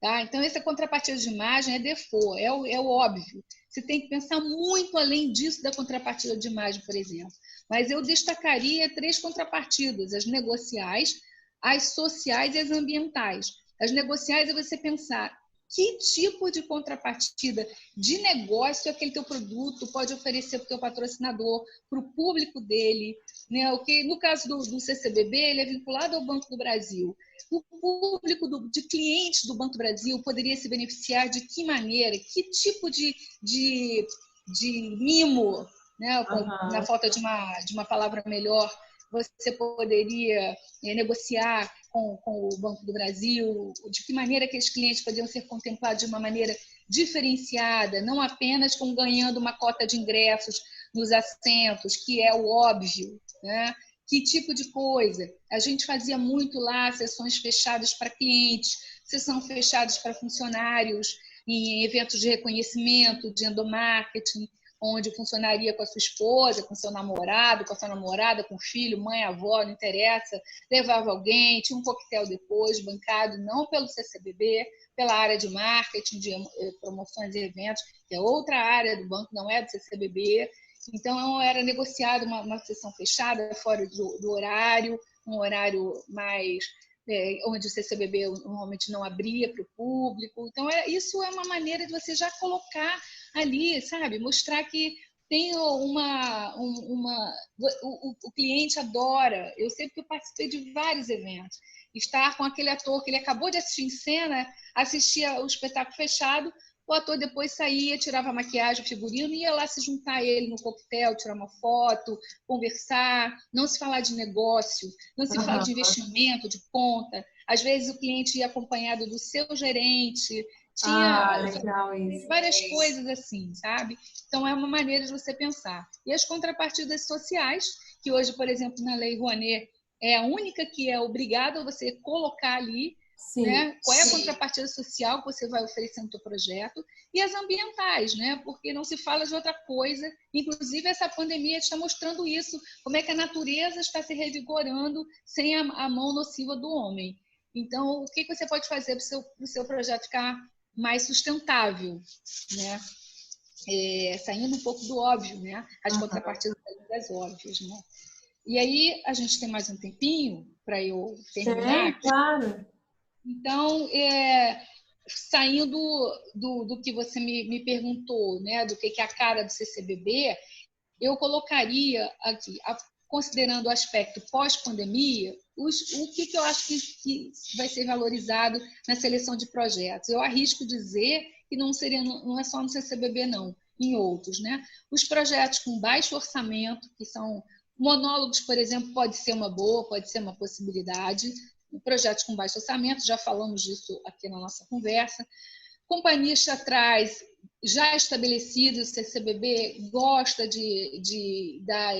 Tá? Então, essa contrapartida de imagem é default, é o óbvio. Você tem que pensar muito além disso da contrapartida de imagem, por exemplo. Mas eu destacaria 3 contrapartidas: as negociais, as sociais e as ambientais. As negociais é você pensar que tipo de contrapartida de negócio aquele teu produto pode oferecer para o teu patrocinador, para o público dele, né? O que, no caso do CCBB, ele é vinculado ao Banco do Brasil. O público de clientes do Banco do Brasil poderia se beneficiar de que maneira? Que tipo de mimo, né? Na falta de uma palavra melhor, você poderia negociar com o Banco do Brasil? De que maneira que esses clientes poderiam ser contemplados de uma maneira diferenciada, não apenas ganhando uma cota de ingressos nos assentos, que é o óbvio, né? Que tipo de coisa? A gente fazia muito lá sessões fechadas para clientes, sessões fechadas para funcionários, em eventos de reconhecimento, de endomarketing, onde funcionaria com a sua esposa, com seu namorado, com a sua namorada, com o filho, mãe, avó, não interessa, levava alguém, tinha um coquetel depois, bancado não pelo CCBB, pela área de marketing, de promoções e eventos, que é outra área do banco, não é do CCBB. Então, era negociado uma sessão fechada, fora do horário, um horário mais... onde o CCBB normalmente não abria para o público. Então, isso é uma maneira de você já colocar ali, sabe? Mostrar que tem o cliente adora. Eu sei porque eu participei de vários eventos. Estar com aquele ator que ele acabou de assistir em cena, assistia o espetáculo fechado, o ator depois saía, tirava a maquiagem, o figurino, e ia lá se juntar a ele no coquetel, tirar uma foto, conversar, não se falar de negócio, não se fala de investimento, de ponta. Às vezes o cliente ia acompanhado do seu gerente, tinha legal isso. várias coisas assim, sabe? Então é uma maneira de você pensar. E as contrapartidas sociais, que hoje, por exemplo, na Lei Rouanet, é a única que é obrigada a você colocar ali, né? Qual é a contrapartida social que você vai oferecer no seu projeto, e as ambientais, né? Porque não se fala de outra coisa. Inclusive, essa pandemia está mostrando isso, como é que a natureza está se revigorando sem a mão nociva do homem. Então, o que você pode fazer para o seu projeto ficar mais sustentável, né? Saindo um pouco do óbvio, né? As contrapartidas das óbvias, né? E aí, a gente tem mais um tempinho para eu terminar? Sim, claro. Então, saindo do que você me perguntou, né? Do que é a cara do CCBB, eu colocaria aqui, considerando o aspecto pós-pandemia, o que eu acho que vai ser valorizado na seleção de projetos. Eu arrisco dizer que não é só no CCBB, não, em outros, né? Os projetos com baixo orçamento, que são monólogos, por exemplo, pode ser uma boa, pode ser uma possibilidade. Projetos com baixo orçamento, já falamos disso aqui na nossa conversa. Companhias teatrais já estabelecidas, o CCBB gosta de dar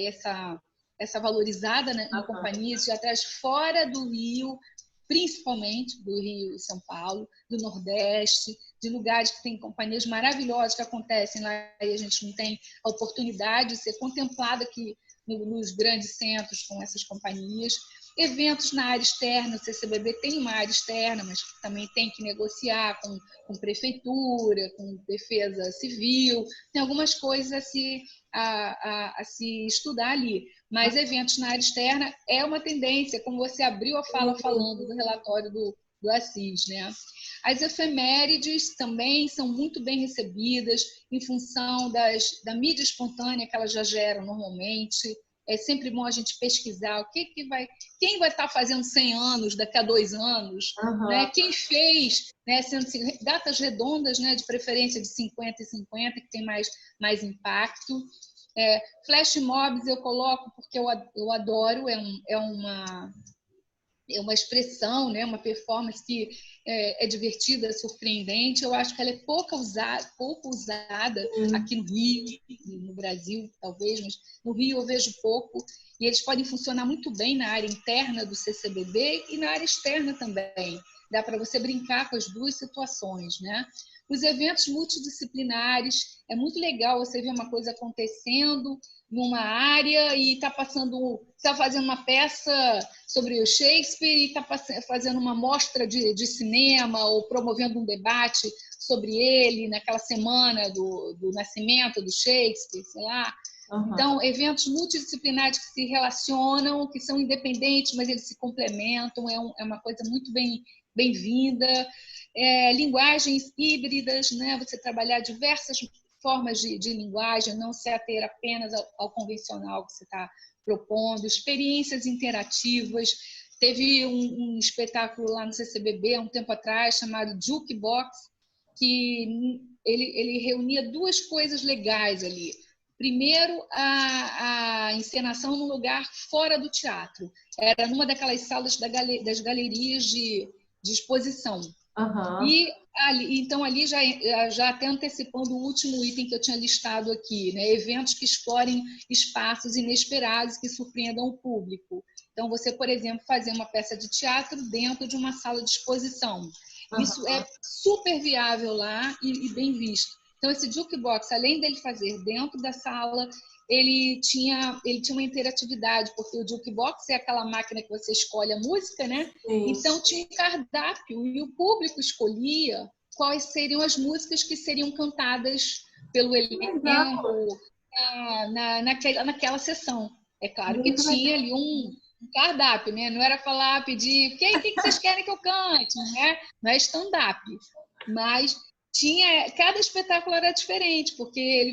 essa valorizada, né, em companhias teatrais fora do Rio, principalmente do Rio e São Paulo, do Nordeste, de lugares que tem companhias maravilhosas que acontecem lá e a gente não tem a oportunidade de ser contemplada aqui nos grandes centros com essas companhias. Eventos na área externa, o CCBB tem uma área externa, mas também tem que negociar com prefeitura, com defesa civil, tem algumas coisas a se estudar ali. Mas eventos na área externa é uma tendência, como você abriu a fala falando do relatório do Assis, né? As efemérides também são muito bem recebidas em função da mídia espontânea que elas já geram normalmente. É sempre bom a gente pesquisar quem vai estar fazendo 100 anos daqui a 2 anos, né? Quem fez, né? Sendo assim, datas redondas, né? De preferência de 50 e 50, que tem mais impacto. Flash mobs eu coloco porque eu adoro, é é uma expressão, né? Uma performance que é divertida, surpreendente. Eu acho que ela é pouco usada aqui no Rio, no Brasil talvez, mas no Rio eu vejo pouco. E eles podem funcionar muito bem na área interna do CCBB e na área externa também. Dá para você brincar com as duas situações, né? Os eventos multidisciplinares, é muito legal você ver uma coisa acontecendo numa área e está fazendo uma peça sobre o Shakespeare e está fazendo uma mostra de cinema ou promovendo um debate sobre ele naquela semana do nascimento do Shakespeare, sei lá. Uhum. Então, eventos multidisciplinares que se relacionam, que são independentes, mas eles se complementam, é uma coisa muito bem-vinda. Linguagens híbridas, né? Você trabalhar diversas formas de linguagem, não se ater apenas ao convencional que você está propondo, experiências interativas. Teve um espetáculo lá no CCBB, há um tempo atrás, chamado Jukebox, que ele reunia duas coisas legais ali. Primeiro, a encenação num lugar fora do teatro. Era numa daquelas salas das galerias de exposição. Uhum. E então ali já até antecipando o último item que eu tinha listado aqui, né? Eventos que explorem espaços inesperados que surpreendam o público. Então você, por exemplo, fazer uma peça de teatro dentro de uma sala de exposição. Isso é super viável lá e bem visto. Então esse jukebox, além dele fazer dentro da sala, ele tinha uma interatividade, porque o jukebox é aquela máquina que você escolhe a música, né? Sim. Então tinha cardápio e o público escolhia quais seriam as músicas que seriam cantadas pelo elenco naquela sessão. É claro que tinha ali um cardápio, né? Não era falar, pedir, o que vocês querem que eu cante? Não é stand-up, mas cada espetáculo era diferente, porque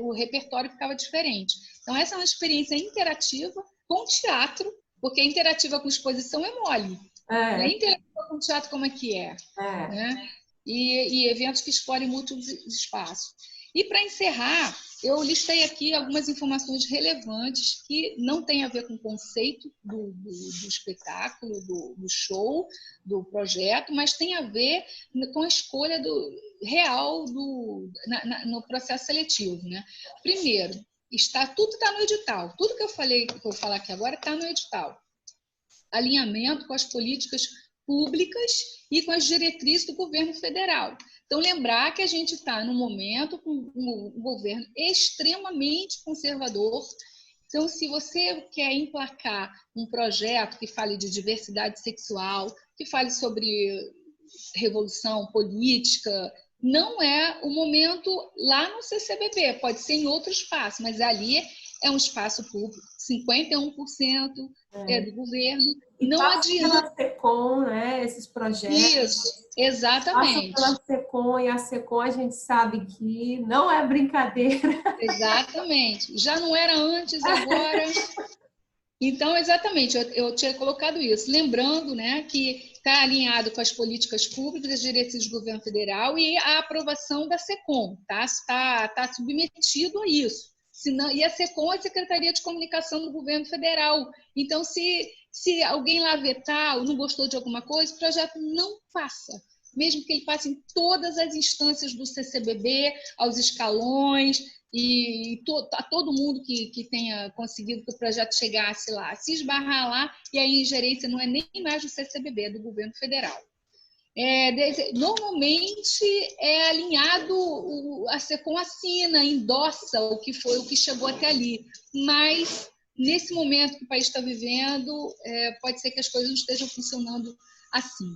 o repertório ficava diferente. Então essa é uma experiência interativa com teatro, porque interativa com exposição é mole. Né? Interativa com teatro como é que é. Né? E eventos que explorem múltiplos espaços. E para encerrar, eu listei aqui algumas informações relevantes que não têm a ver com o conceito do espetáculo, do show, do projeto, mas tem a ver com a escolha real no processo seletivo. Né? Primeiro, tudo está no edital. Tudo que eu vou falar aqui agora está no edital. Alinhamento com as políticas públicas e com as diretrizes do governo federal. Então, lembrar que a gente está num momento com um governo extremamente conservador. Então, se você quer emplacar um projeto que fale de diversidade sexual, que fale sobre revolução política, não é o momento lá no CCBB, pode ser em outro espaço, mas ali é um espaço público, 51% é do governo. E não adianta. A SECOM, né? Esses projetos. Isso, exatamente. Passa pela SECOM, e a SECOM a gente sabe que não é brincadeira. Exatamente. Já não era antes, agora. Então, exatamente, eu tinha colocado isso. Lembrando, né, que está alinhado com as políticas públicas, as diretrizes do governo federal e a aprovação da SECOM. Tá submetido a isso. E a SECOM é a Secretaria de Comunicação do Governo Federal. Então, se alguém lá vetar ou não gostou de alguma coisa, o projeto não passa. Mesmo que ele passe em todas as instâncias do CCBB, aos escalões, e a todo mundo que tenha conseguido que o projeto chegasse lá, se esbarrar lá, e a ingerência não é nem mais do CCBB, é do governo federal. Normalmente é alinhado, a SECOM assina, endossa o que chegou até ali, mas nesse momento que o país está vivendo, pode ser que as coisas não estejam funcionando assim.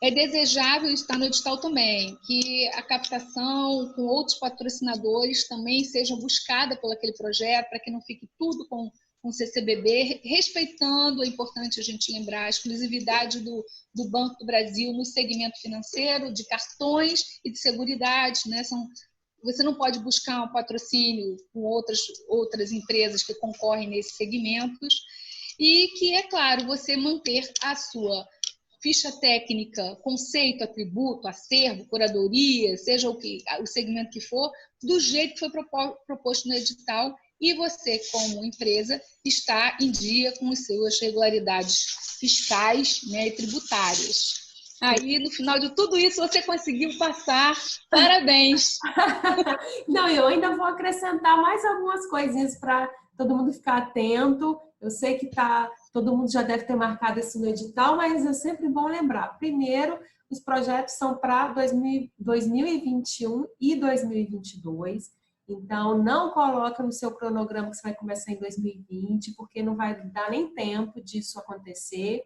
É desejável, está no edital também, que a captação com outros patrocinadores também seja buscada por aquele projeto, para que não fique tudo com o CCBB, respeitando, é importante a gente lembrar, a exclusividade do Banco do Brasil no segmento financeiro, de cartões e de seguridade, né? Você não pode buscar um patrocínio com outras empresas que concorrem nesses segmentos, e que, é claro, você manter a sua ficha técnica, conceito, atributo, acervo, curadoria, seja o segmento que for, do jeito que foi proposto no edital e você, como empresa, está em dia com as suas regularidades fiscais, né, e tributárias. Aí, no final de tudo isso, você conseguiu passar. Parabéns! Não, eu ainda vou acrescentar mais algumas coisinhas para todo mundo ficar atento. Eu sei que todo mundo já deve ter marcado isso no edital, mas é sempre bom lembrar. Primeiro, os projetos são para 2021 e 2022. Então, não coloca no seu cronograma que você vai começar em 2020, porque não vai dar nem tempo disso acontecer.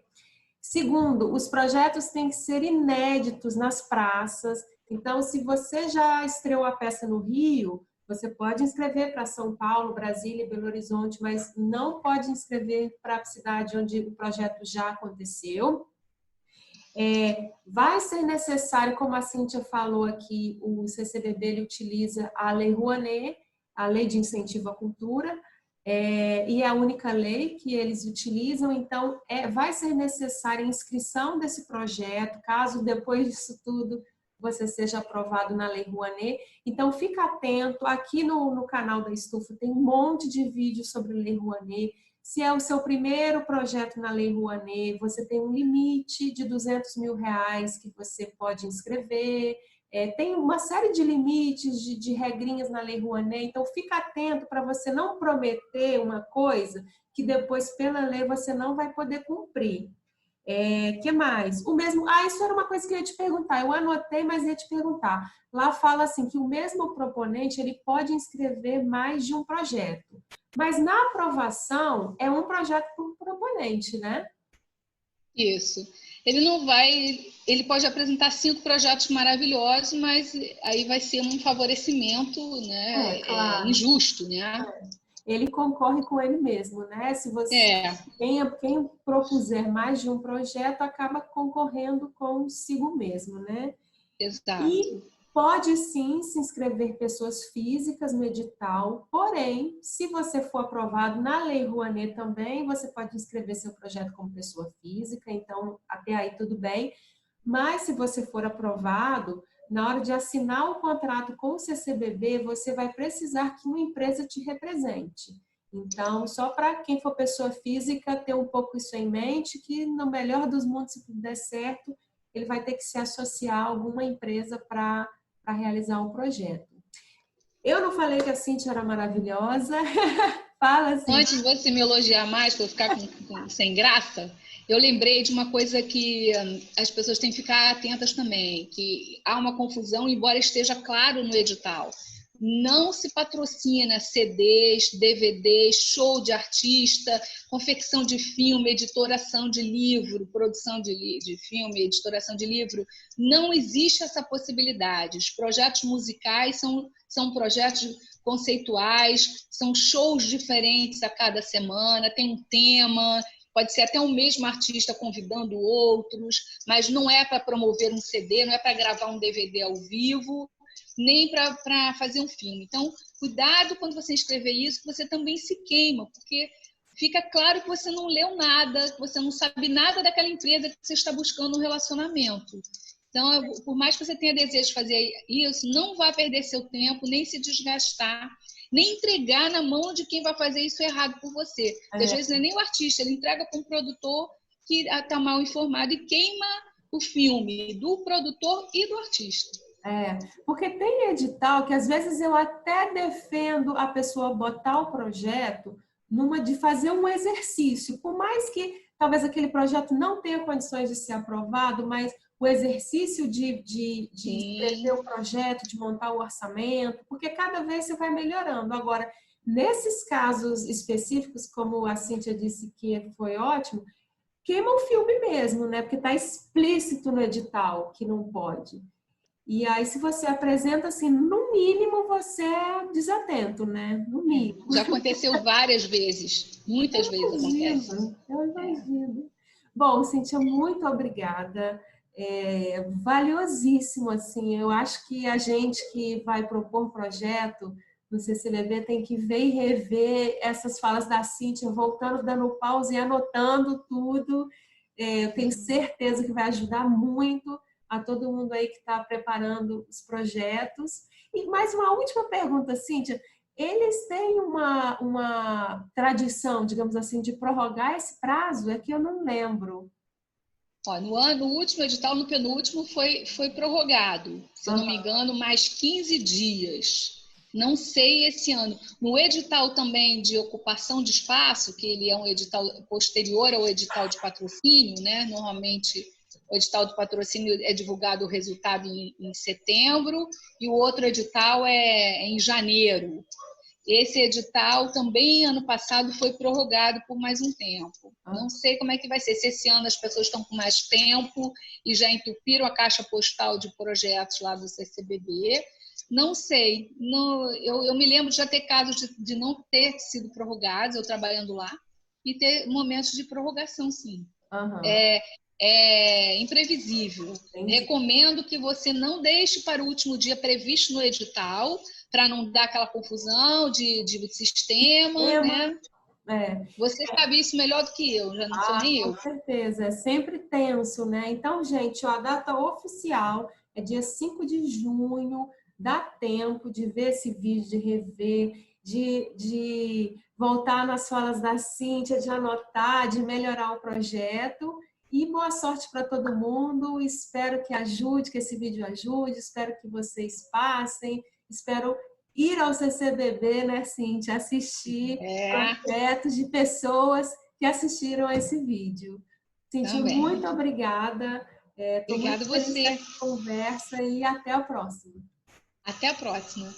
Segundo, os projetos têm que ser inéditos nas praças. Então, se você já estreou a peça no Rio, você pode inscrever para São Paulo, Brasília e Belo Horizonte, mas não pode inscrever para a cidade onde o projeto já aconteceu. Vai ser necessário, como a Cíntia falou aqui, o CCBB ele utiliza a Lei Rouanet, a Lei de Incentivo à Cultura, e é a única lei que eles utilizam, então vai ser necessária a inscrição desse projeto, caso depois disso tudo você seja aprovado na Lei Rouanet. Então, fica atento, aqui no canal da Estufa tem um monte de vídeos sobre Lei Rouanet. Se é o seu primeiro projeto na Lei Rouanet, você tem um limite de R$200 mil que você pode inscrever. Tem uma série de limites, de regrinhas na Lei Rouanet, então fica atento para você não prometer uma coisa que depois, pela lei, você não vai poder cumprir. Que mais? O mesmo. Isso era uma coisa que eu ia te perguntar. Eu anotei, mas ia te perguntar. Lá fala assim que o mesmo proponente ele pode inscrever mais de um projeto. Mas na aprovação é um projeto por proponente, né? Isso. Ele não vai. Ele pode apresentar 5 projetos maravilhosos, mas aí vai ser um favorecimento, né? Claro. Injusto, né? Ele concorre com ele mesmo, né? Se você quem propuser mais de um projeto acaba concorrendo consigo mesmo, né? Exato. E pode sim se inscrever pessoas físicas no edital, porém, se você for aprovado na Lei Rouanet também, você pode inscrever seu projeto como pessoa física, então até aí tudo bem. Mas se você for aprovado, na hora de assinar o contrato com o CCBB, você vai precisar que uma empresa te represente. Então, só para quem for pessoa física ter um pouco isso em mente, que no melhor dos mundos, se tudo der certo, ele vai ter que se associar a alguma empresa para realizar um projeto. Eu não falei que a Cíntia era maravilhosa. Fala, Cíntia. Antes de você me elogiar mais, para eu ficar sem graça, eu lembrei de uma coisa que as pessoas têm que ficar atentas também, que há uma confusão, embora esteja claro no edital. Não se patrocina CDs, DVDs, show de artista, confecção de filme, editoração de livro, produção de filme, editoração de livro. Não existe essa possibilidade. Os projetos musicais são projetos conceituais, são shows diferentes a cada semana, tem um tema, pode ser até o mesmo artista convidando outros, mas não é para promover um CD, não é para gravar um DVD ao vivo, nem para fazer um filme. Então, cuidado quando você escrever isso, que você também se queima, porque fica claro que você não leu nada, que você não sabe nada daquela empresa que você está buscando um relacionamento. Então, por mais que você tenha desejo de fazer isso, não vá perder seu tempo, nem se desgastar, nem entregar na mão de quem vai fazer isso errado por você. Às vezes não é nem o artista, ele entrega para um produtor que está mal informado e queima o filme do produtor e do artista. Porque tem edital que às vezes eu até defendo a pessoa botar o projeto de fazer um exercício, por mais que talvez aquele projeto não tenha condições de ser aprovado, mas o exercício de escrever o projeto, de montar o orçamento, porque cada vez você vai melhorando. Agora, nesses casos específicos, como a Cíntia disse que foi ótimo, queima o filme mesmo, né? Porque está explícito no edital que não pode. E aí, se você apresenta assim, no mínimo você é desatento, né? No mínimo. Já aconteceu várias vezes, muitas vezes acontece. Eu imagino. Bom, Cíntia, muito obrigada. Valiosíssimo, assim. Eu acho que a gente que vai propor projeto no CCBB tem que ver e rever essas falas da Cíntia, voltando, dando pausa e anotando tudo. Eu tenho certeza que vai ajudar muito a todo mundo aí que está preparando os projetos. E mais uma última pergunta, Cíntia. eles têm uma tradição, digamos assim, de prorrogar esse prazo? É que eu não lembro. Ó, no último edital, no penúltimo, foi prorrogado, se eu não me engano, mais 15 dias. Não sei esse ano. No edital também de ocupação de espaço, que ele é um edital posterior ao edital de patrocínio, né? Normalmente o edital de patrocínio é divulgado o resultado em setembro e o outro edital é em janeiro. Esse edital também, ano passado, foi prorrogado por mais um tempo. Não sei como é que vai ser. Se esse ano as pessoas estão com mais tempo e já entupiram a caixa postal de projetos lá do CCBB. Não sei. Eu me lembro de já ter casos de não ter sido prorrogados, eu trabalhando lá, e ter momentos de prorrogação, sim. É imprevisível. Entendi. Recomendo que você não deixe para o último dia previsto no edital, para não dar aquela confusão de sistema, né? Você sabe isso melhor do que eu, já não sou nem eu. Com certeza, é sempre tenso, né? Então, gente, ó, a data oficial é dia 5 de junho, dá tempo de ver esse vídeo, de rever, de voltar nas falas da Cíntia, de anotar, de melhorar o projeto. E boa sorte para todo mundo. Espero que ajude, que esse vídeo ajude, espero que vocês passem, espero ir ao CCBB, né, Cíntia, assistir projetos de pessoas que assistiram a esse vídeo. Cíntia, muito obrigada. Estou muito Obrigada feliz você. com essa conversa e até a próxima. Até a próxima.